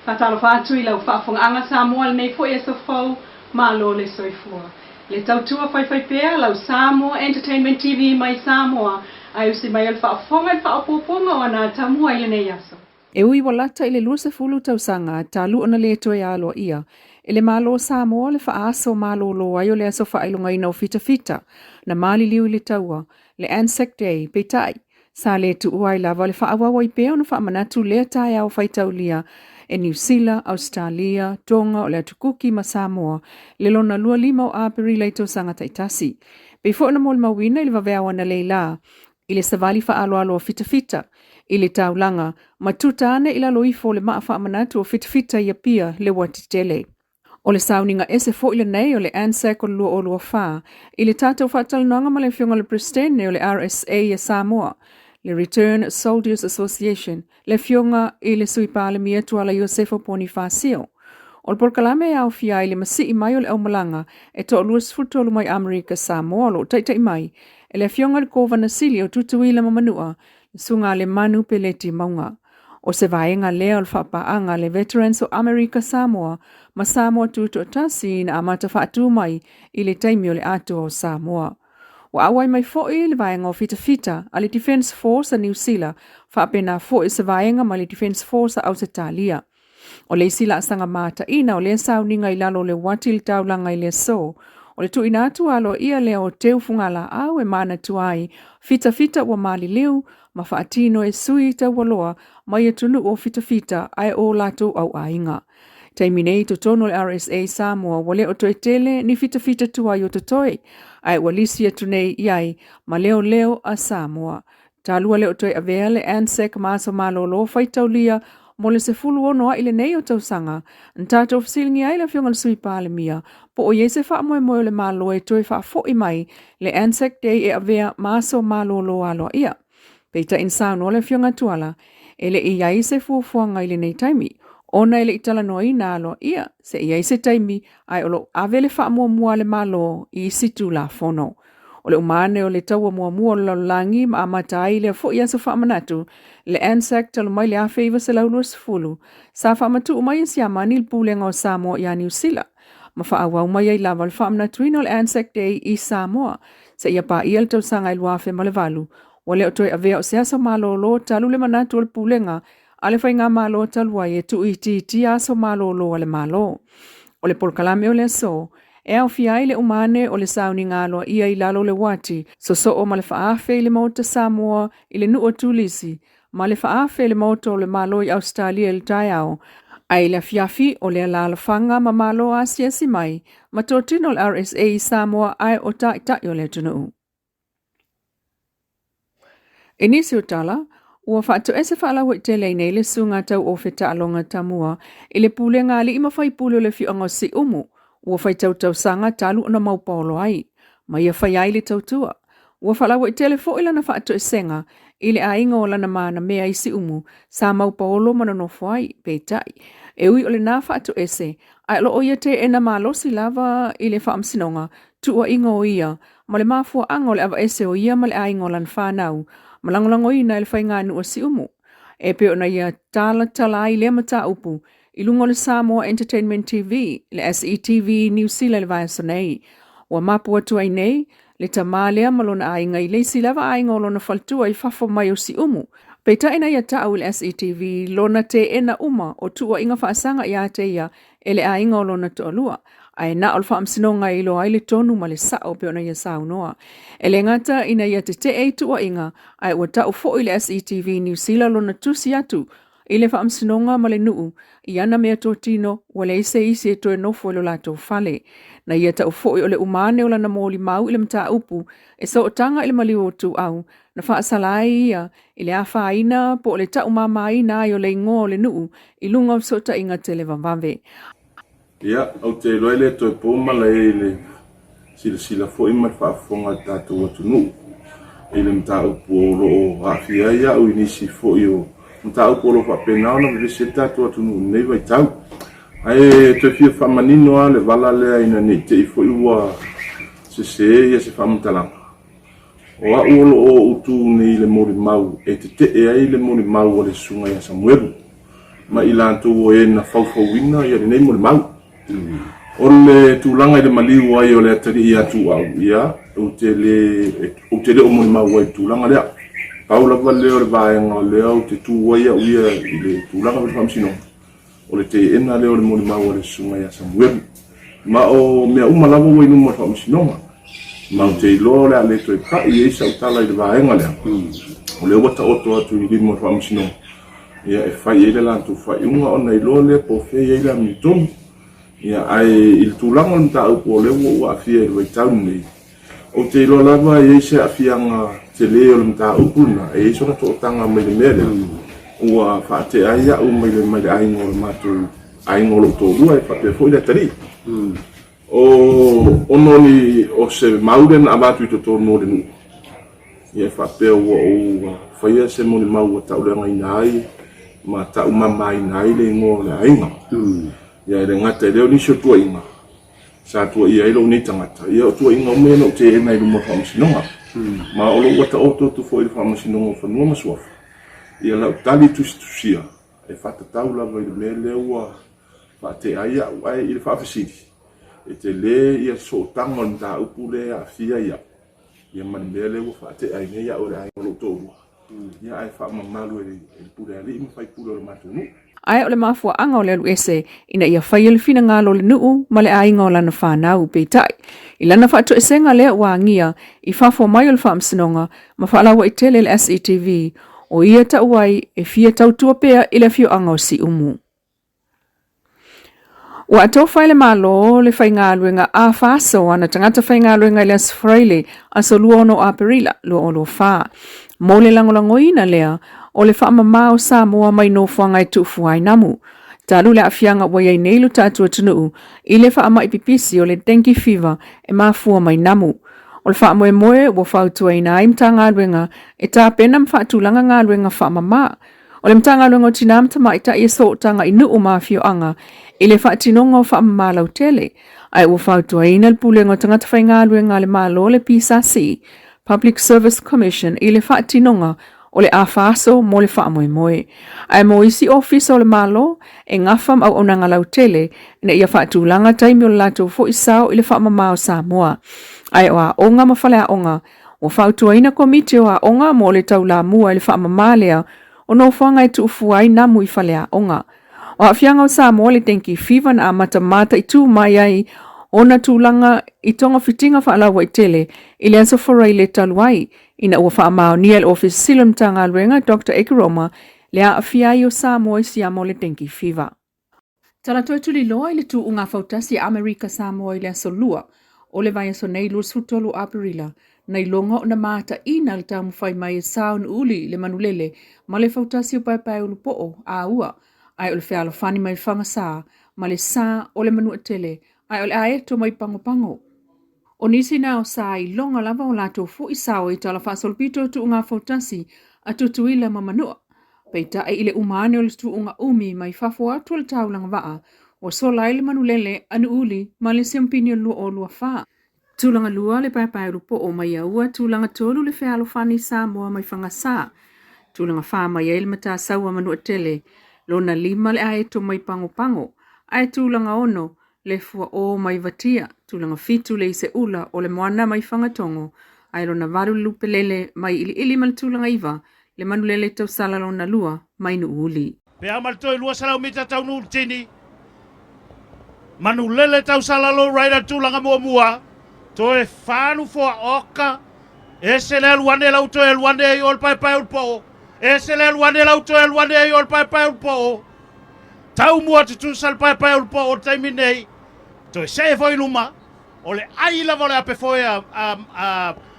Fatalo fatu I lau whaafonga Samoa nei fo e so fau malo le soifua. Le tautua whai pea lau Samoa Entertainment TV mai Samoa ai usi mai al whaafonga I whaapoponga o na tamua I nei aso. E ui walata I le lua se fulu tausanga talu ona le toe alo ia. E le malo Samoa le whaaso malo lo ai o le aso whailunga ina o fita na mali liu le taua le Anzac Day peitai. Sa le tu uai lava le whaawawa I pea ona whaamanatu lea tae au whaitaulia e New Zealand, Australia, Tonga o le atukuki ma Samoa, le lona lua lima o aperi leito sanga taitasi. Beifo na mol mawina ili vavea wana Leilua, ili savali fa alo fita, ili taulanga, matuta ane ila loifo le maafa amanatu o fita ia pia le watitele. O le sauninga ese fo ile nei o le Anzac o lua faa, ili tata o fatal nanga ma le fionga le prestene o le RSA ya Samoa, le Return Soldiers Association, le fionga I le sui pale mia tuala Iosefo Bonifacio. O le polkalame au fia ile masi I mai o le aumalanga e to luas futolu mai Amerika Samoa lo taita I mai, e le fionga le kova na sili o tutuila mamanua, le sunga le manu peleti maunga. O se vaenga lea o le whapaanga le Veterans o Amerika Samoa, ma Samoa tuto tasi na amata whaatu mai I le taimi o le atu o Samoa. Wa awai mai fo'i le vaenga o fita a le Defence Force a New Zealand whaapena fo'i se vaenga ma le Defence Force a Australia. O le sila asanga mata ina o le sauninga I lalo le watil taulanga I le so. O le tu inatu alo ia le o teu fungala au e mana tuai fita wa mali liu ma whaatino e sui ta waloa mai e tunu o fita ai o lato au ainga. Taiminei to tono le RSA Samoa wale o toe tele ni fita tuai o totoi ai walisia tunei iai ma leo a Samoa. Talua leo toi avea le Anzac maso malolo faitaulia mo le se fulu ono a ile nei o tausanga. Ntata ofisilingi ai la fionga sui pale mia. Po o yese wha moe le malo e toi wha fo'i mai le Anzac Day e avea maso malolo alo ia. Peita insano le fionga tuala. Ele iai se fuafuanga ile nei taimi. Ona ele itala noi na alo ia. Se iai se taimi ai olo avele wha mua le malo I situ la fono. O le umane o le taua mua lo langi ma amata ai le fo ia so wha manatu. Le Anzac talo mai le awhi iwa se laulua sifulu. Sa wha matu umai si amani il pulenga o Samoa ia New Zealand. Ma wha awa umai ai lava le wha manatu ino le Anzac Day I Samoa. Se ia pa ia le tau sanga il wafe ma le valu. Wale o toi avea o se aso malo lo talu le manatu o le pulenga. Ale whai ngā malo talua e tu iti aso malo lo ale malo. O le polkalame o le so. E au fiai le umane o le sauni ngalo ia I lalo le wati. So o ma le whaafe le mauta Samoa I le nuu o tulisi. Ma le whaafe le mauta o le malo I Australia le taiao. Ai le fiafi o le alalafanga ma malo a siasi mai. Ma tōtino le RSA Samoa ai o ta o le tunu. E nisi o tala, ua whaato ese whaalawa I te leine le sunga tau o wheta alonga tamua. I le pulenga li ima whai pule le fionga si umu. Ua whai tau sanga talu ona maupolo ai. Ma ia whai ai le tautua. Ua whaalawa I telefo ila na whaato esenga. I le ainga o lana maana mea I si umu. Sa maupolo manonofo ai, peitai. E ui o le nā whaato ese. Ai lo oia te ena malosi lava I le whaamsinonga. Tua inga o ia. Ma le mafua anga o le ava ese o ia ma le ainga o lana whanau. Malangolango ina ele whai ngānu o si umu. E pe ona ia tala ai le mata upu. I lungo le Samoa Entertainment TV, le SETV New Zealand le vai sonei. Wa mapu atu ai nei, le tamalea malona ai ngai le silava ai ngolona faltua I fafo mai o si umu. Peita ina ia tau le SETV lona te ena uma o tua inga whaasanga ia te ia ele ai ngolona to alua. Ai na olfa amsinonga I lo ai le tonu ma le sao pe ona ia sao noa. Ele ngata ina ia te e tua inga ai ua tau fo I le SETV New Zealand lona tusi atu. I le whaamsinonga ma le nuu, I ana mea tō tino, wale ise isi e toe nofo ilo lato fale. Na ia tau fōi o le umane o lana mōli mau I le mta upu, e so o tanga I le maliu o tu au, na whaasalai ia, I le awha ina, po o le tau mama ina ai o le ingo o le nuu, I lunga o sota inga te le vamvave. Ia, au te loele toi pōma le le sila fōi mai whaafonga tātou atu nuu. I le mta upu o lo hawhia ia o inisi fōi o Mta upo lo whapena ona vile se tātua tunu nei vai tau. Ai te fia whamanino a le wala lea ina nei te ifo iwa se ia se whamutalanga. O a uolo o utu nei le mori mau e te ai le mori mau o le sunga ia Samuelu. ma ilantou o na faufauina ia lenei mo le mau o le tulaga i le maliu ai o le atalii atu au ia o te le o mo le mau ai tulaga lea pau lava lea o le vaega o lea o te tu ai au ia i le tulaga o le faamasinoga o le teena lea o le mo le mau o le susuga ia samuelu ma o mea uma lava ua inuma o le faamasinoga ma o te iloa o le a le toe paʻi ai saʻutala i le vaega lea o le ua taoto atu i lima o le faamasinoga ia e fai ai le latou faiʻuga ona iloa lea pofei ai le amanitonu ia ai i le tulaga o le mataupu o le ua afia i le vaitaunu nei o te iloa lava i ai se afiaga te lē o le mataupu na e ai sona toʻataga mai le mea lea ua faateʻai aʻu mai le aiga o le matou aiga o loo tolua e faapea foʻi le atalii o noni o se mau lena amatu i totonu o le nuu ia e faapea ua faia se mo le mau ua taʻuleagaina ai ma taʻumamaina ai le igoa o le aiga ia le gata i lea o nisi o tuaʻiga sa tuaʻia ai lou nei tagata ia o tuaʻiga o mea na o teena i luma faamasinoga ma o lou ua taoto atu foʻi le faamasinoga o fanua ma suafa ia laʻutali tusitusia e faatatau lava i le mea lea ua faateʻai aʻu ai i le faafesili e te lē ia soʻotaga o le mataupu le aafia ia ia ma le mea lea ua faateʻai nei aʻu le aiga o lou tolua ia ae faamamalu e le pulealii ma faipule o le matou nuu Ae o le mafuaaga o le alu ese ina ia faia le finagalo o le nuu ma le aiga o lana fanau peitaʻi i lana faatoʻesega lea ua agia i faafo mai o le faamasinoga ma faalaua i tele le SETV o ia taʻu ai e fia tautua pea i le afioaga o siʻumu. Ua atou fai le malo le whaingaluenga a whaaso ana tangata whaingaluenga i le asfraile a so lua ono a perila lua o lo wha. Mo le langolangoina lea o le whaamamao Samoa mai no whanga i tuufuai namu. Talu le afianga wa iei neilu tātua tunuu i le whaama ipipisi o le dengue fever e mafua mai namu. O le whaamoe moe wa whautua ina aimta ngaluenga e tā pena mwhaatulanga ngaluenga whaamama. O le mtangaluenga o tinam tama i ta i so tanga i nuu mafio anga i le whaatinonga o whaamamalau tele. Ai ua whautua ina le pulenga o tangata whaingaluenga le malo le PSC, Public Service Commission, i le whaatinonga o le awhaaso mo le whaamoe moe. Ai mo isi office o le malo e ngafam au onanga lau tele ina ia whaatulanga taimi o le lato fo isao i le whaamamao Samoa. Ai oa onga mawhale a onga, ua whautua ina komite o a onga mo le taula mua i le whaamamalea o no whanga i tuufuai namu i whale a onga. O awhianga o Samoa le dengue fever na mata i tū mai ai o na tūlanga i tonga fitinga whaalawa i tele i le anso wharai le taluai ina ua whaamao ni el office silum tanga luenga Dr. Ekeroma le a awhiai o Samoa i siamo le dengue fever. Tala toi tuli loa i le tū unga fautasi Amerika Samoa i le aso lua o le vai aso nei lus futolu apirila na ilonga o na mata ina le tamu whai mai e saun uli le manulele ma le fautasi o pai ulu po'o a ua ai o le whealo whani mai whanga sā ma le sā o le manua tele ai o le aeto mai pango. O nisi na o sā i longa lava o lato fu i sao i tala whaasolpito tu unga fautasi a tutuila ma manua. Peita ai ile umane o le tu unga umi mai whafo atu le taulanga waa o so lai le manulele anu uli ma le siampini o lua o lua wha. Tūlanga lua le pai rupo o mai aua tūlanga tolu le whealo whani Samoa mai whanga sā. Tūlanga wha mai ele mata saua manua tele. Lona lima le aeto mai pango. Ai tūlanga ono le fua o mai vatia. Tūlanga fitu le ise ula o le moana mai whangatongo. Ai lona varu lupelele mai ili mal tūlanga iwa. Le manulele tau sala lona lua mai nu uli. Pe amal toi lua salau mita tau nu tini. Manulele tau sala lo raida tūlanga mua. Toe whanu fua oka. Ese le aluane lau toe aluane i ol pai ulpo. Ese le aluane lau toe aluane i ol pai ulpo. Tau mua tutu sal pai ulpo o taimi nei. Toe se foi luma. O le aila vole ape foi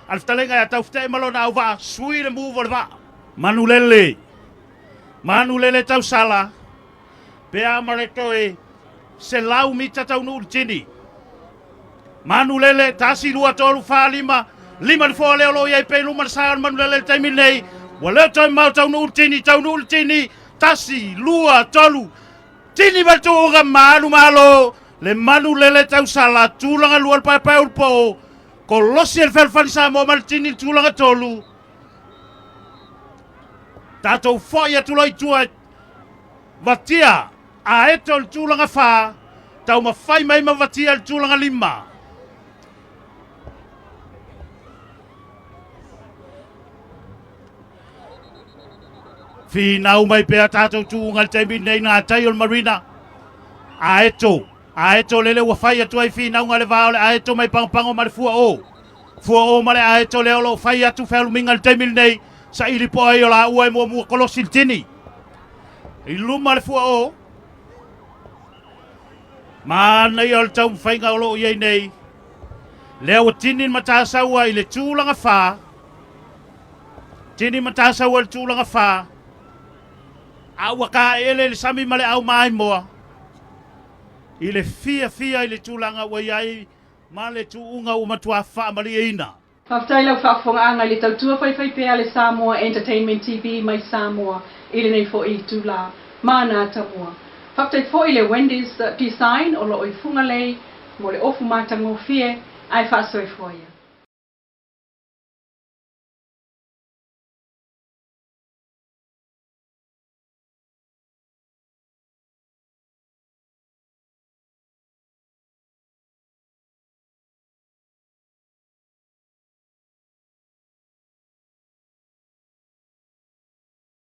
alftalenga ya tau fte malona au va sui le muvo le va. Manulele tau sala. Pe amare toe se lau mita tau nu tini. Manulele tasi lua tolu fa lima le fo le lo ye pe luma sa manulele taimi nei. Wala toi mau tau nu tini tasi lua tolu tini ba tu ga malo le manulele tau sala tulanga lua pai ulpo kolosi el fel sa mo mal tini tulanga tolu tato foia tuloi tua Vatia, a eto le tūlanga whā, tau ma whai mai ma vatia le tūlanga 5. Whinau mai pēr tātou tūnga le teimi nei ngā tai o le marina. A eto lele ua whai atu ai whinau ngā le vāo le a eto mai pangapango ma le fua o. Fua o ma le a eto leo lo whai atu whelu minga le teimi nei, sa ili po ai o la ua e mua kolosi le tini. I luma le fua o. Ma nei o le tau mwhainga o lo iei nei. Leo o tinin matasaua i le tūlanga whā. Tinin matasaua le tūlanga whā. Aua ka ele le sami male au mai moa. I le fia i le tūlanga wa iai. Ma le tūunga o matua wha mali eina. Whaftai lau whaafonga le tautua whai pēa le Samoa Entertainment TV mai Samoa. Ile nei fo i tūla. Mana tamua. Whaftai fo i le Wendy's design o lo i funga lei. Mo le ofu matango fie. Ai whaasoi fo ia.